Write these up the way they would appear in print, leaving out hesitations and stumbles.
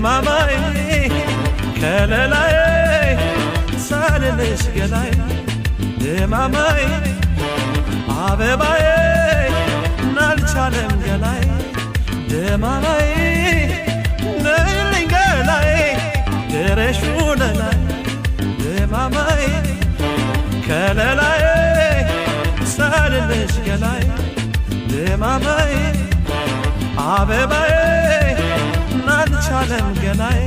ደማማይ ከለላይ ሳልልሽ ገላይ ደማማይ አበባይ ናልቻለም ገላይ ደማማይ ነይልኝ ገላይ ድረሽ ውለላይ ደማማይ ከለላይ ሳልልሽ ገላይ ደማማይ አበባይ ናልቻለም ገላይ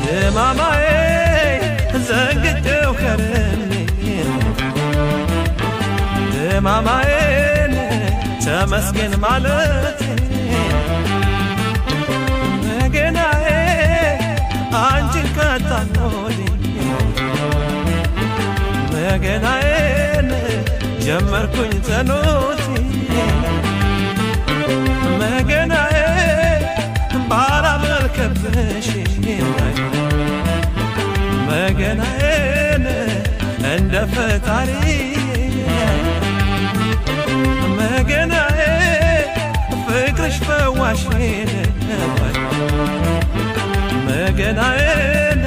ደማማይ ዘንግቼው ከረኔ ደማማይ ተመስገን ማለት ገናዬ አንቺን ካጣኖኝ መገናዬን ጀመርኩኝ ተኖት መገናዬ ባላመልከብሽ መገናዬን እንደ ፈጣሪ መገናዬ ፍቅርሽ ፈዋሽ መገናዬን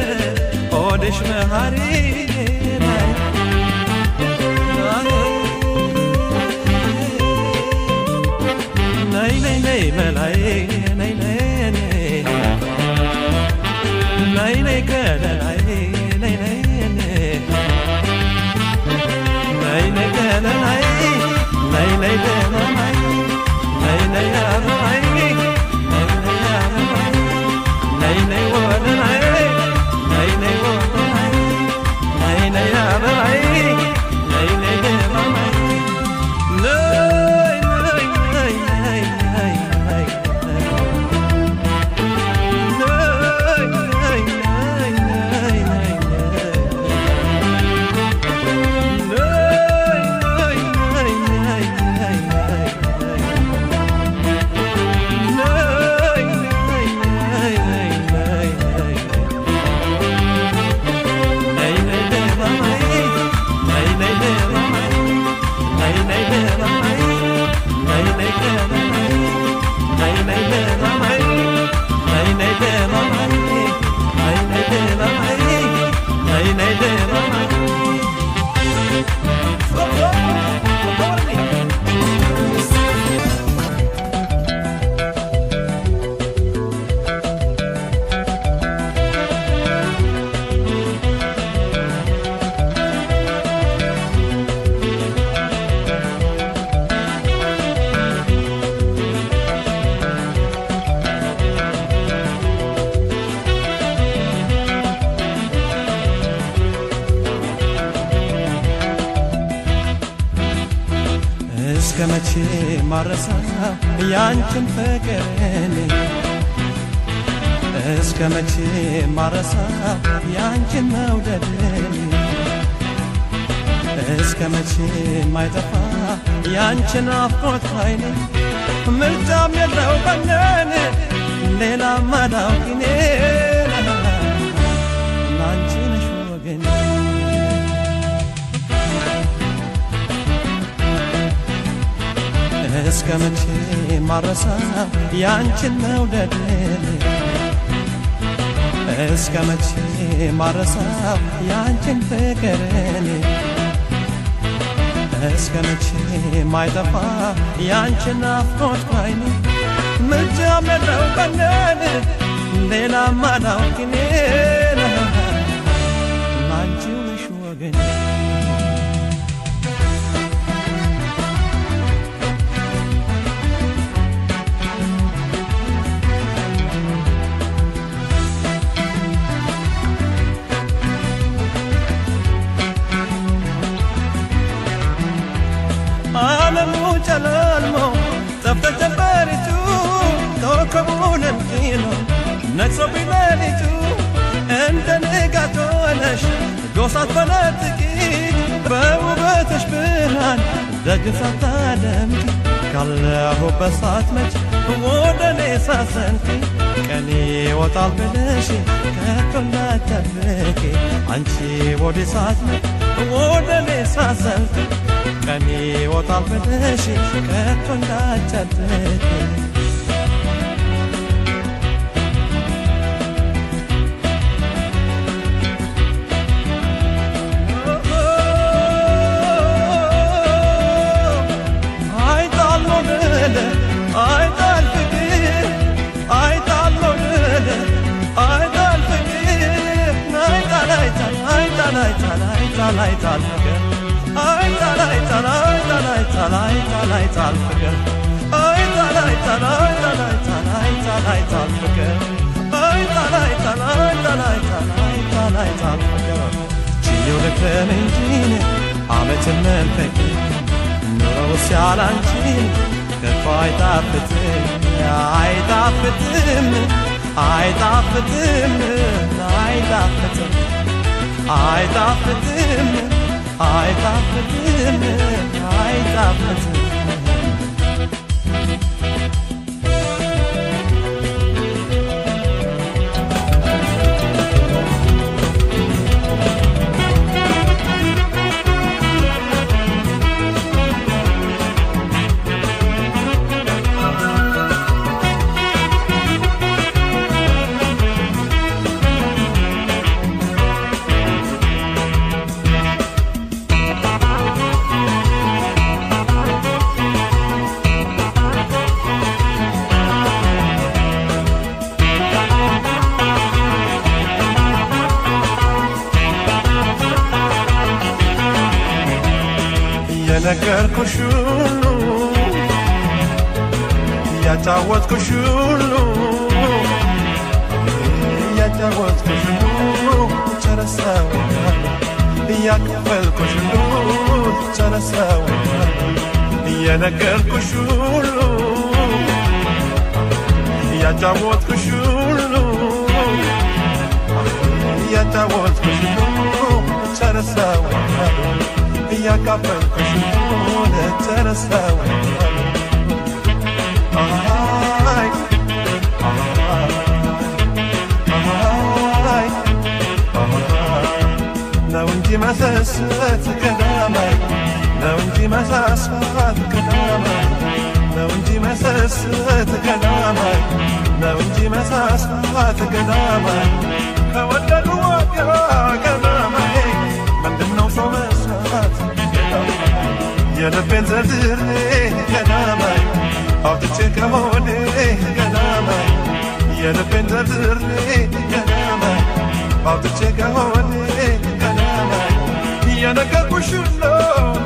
ሆድሽ መሃሪ ነይ ነይ ነይ መላይ ነይ ነይ ነይ ነይ ከለላይ ነይ ነይ ነይ ነይ ከለላይ ነይ ነይ ደማማይ ነይ ነይ አበባይ ነይ ነይ ወለላይ ነይ ነይ ወለላይ ነይ ነይ አበባይ ነይ ነይ ደማማይ ነይ ነይ ነይ ነይ ነይ ነይ እስከመቼ ማረሳው ያንቺን ፍቅር እስከመቼ ማረሳው ያንቺን መውደድ እስከመቼ ማይጠፋ ያንቺን ናፍቆት ኃይል ምርጫም የለው በነን ሌላ ማዳውኪኔ አንቺ ነሽ ወገኔ እስከመቼ ማረሳው ያንቺን መውደድ እስከመቼ ማረሳው ያንቺን ፍቅር እስከመቼ ማይጠፋ ያንቺን ናፍቆት ኃይል ምርጫም የለው በነን ሌላ ማዳውኪኔ አንቺ ነሽ ወገኔ ዓለሙ ጨለልሞ ጠፍተ ጀመሪቱ ኮከቡን እንኪኖ ነግሶ ቢሌሊቱ እንደ ንጋት ሆነሽ ጎሳት በነጥቂ በውበትሽ ብርሃን ደጅ ሳታደምቂ ካለሁበት ሳትመጪ ወደ እኔ ሳትዘልቂ ቀኔ ወጣል ብለሽ ከቶ እንዳትጠብቂ አንቺ ወደ ሳት ወደ ሳሰልክ ቀኔ ወጣል ብለሽ ከቶ እንዳትጠብቂ የነገርኩሽ ሁሉ ያጫወትኩሽ ሁሉ ጨረሰው ያከፈልኩሽ ሁሉ ጨረሰው የነገርኩሽ ሁሉ ያጫወትኩሽ ሁሉ ጨረሰው ያከፈልኩሽ ሁሉ ጨረሰው ነው እንጂ መሰሰት ቀዳማይ ነው እንጂ መሳሳት ቀዳማይ ነው እንጂ መሰሰት ቀዳማይ ነው እንጂ መሳሳት ቀዳማይ ከወደዱ ወዲያ ቀዳማይ ምንድነው ሰው መስራት የልቤን ዘርዝሬ ቀዳማይ አውጥቼ ከሆዴ ቀዳማይ የልቤን ዘርዝሬ ቀዳማይ አውጥቼ ከሆዴ ቀዳማይ የነገርኩሽ ሁሉ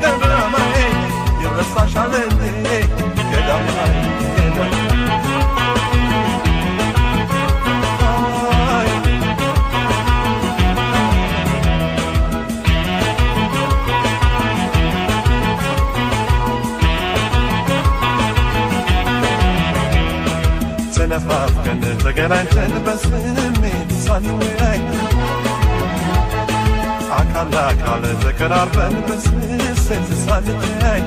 ቀዳማይ ይረሳሻል እንዴ ቀዳማይ ተነፋፍቀን ተገናኝተን በስሜት ሳንወያይ አካል ለአካል ተቀራርበን በስሜት ሳንተያይ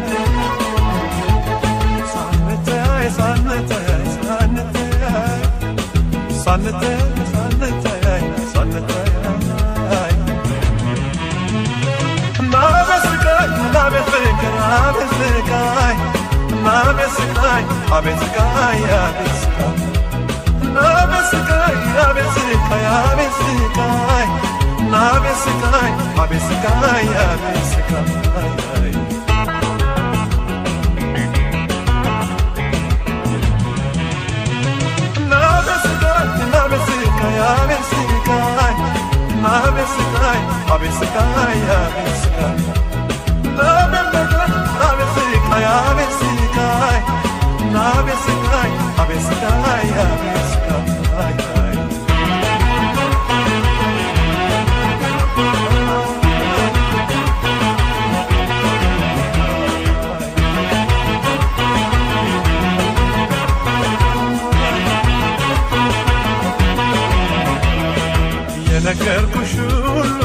የነገርኩሽ ሁሉ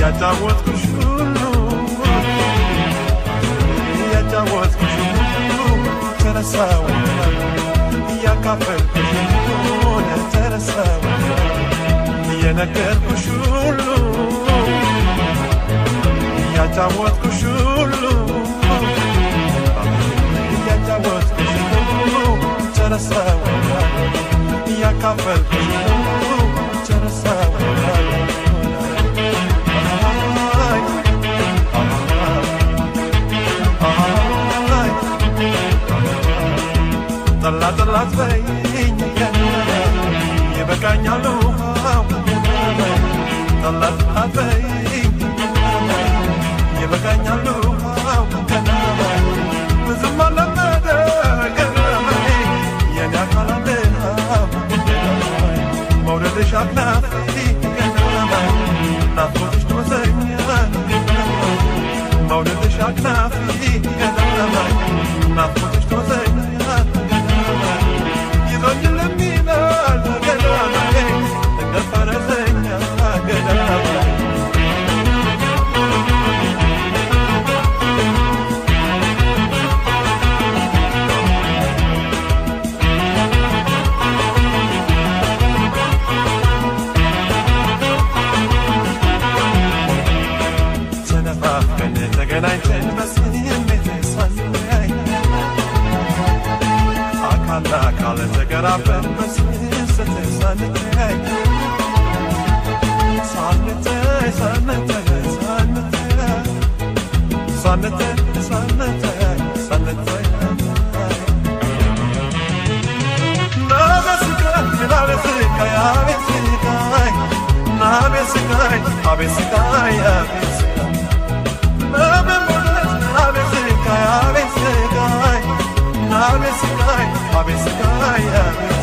ያጫወትኩሽ ሁሉ ያጫወትኩሽ ሁሉ ተረሳው ያካፈልኩሽ ሁሉ ተረሳው የነገርኩሽ ሁሉ ያጫወትኩሽ ሁሉ ያጫወትኩሽ ሁሉ ተረሳው ያካፈልኩሽ ሁሉ ተረሳው ጠላት በይኝ ይበቃኛል ጠላት በይኝ ይበቃኛል ብዙም አለመደ ገረመኝ የኔ አካል አለ መውደድሽ አክናፊ ገረመኝ ናፍቆትሽ ትወሰኛል መውደድሽ አክናፊ ገረመኝ ናፍቆትሽ ትወሰኛል ተገናኝተን በስሜት ሳንለያይ አካል ለአካል ተገራበን በስሜት ሳንለያይ ሳንተያይ ሳንተያይ ሳንተያይ ሳንተያይ Abeskai,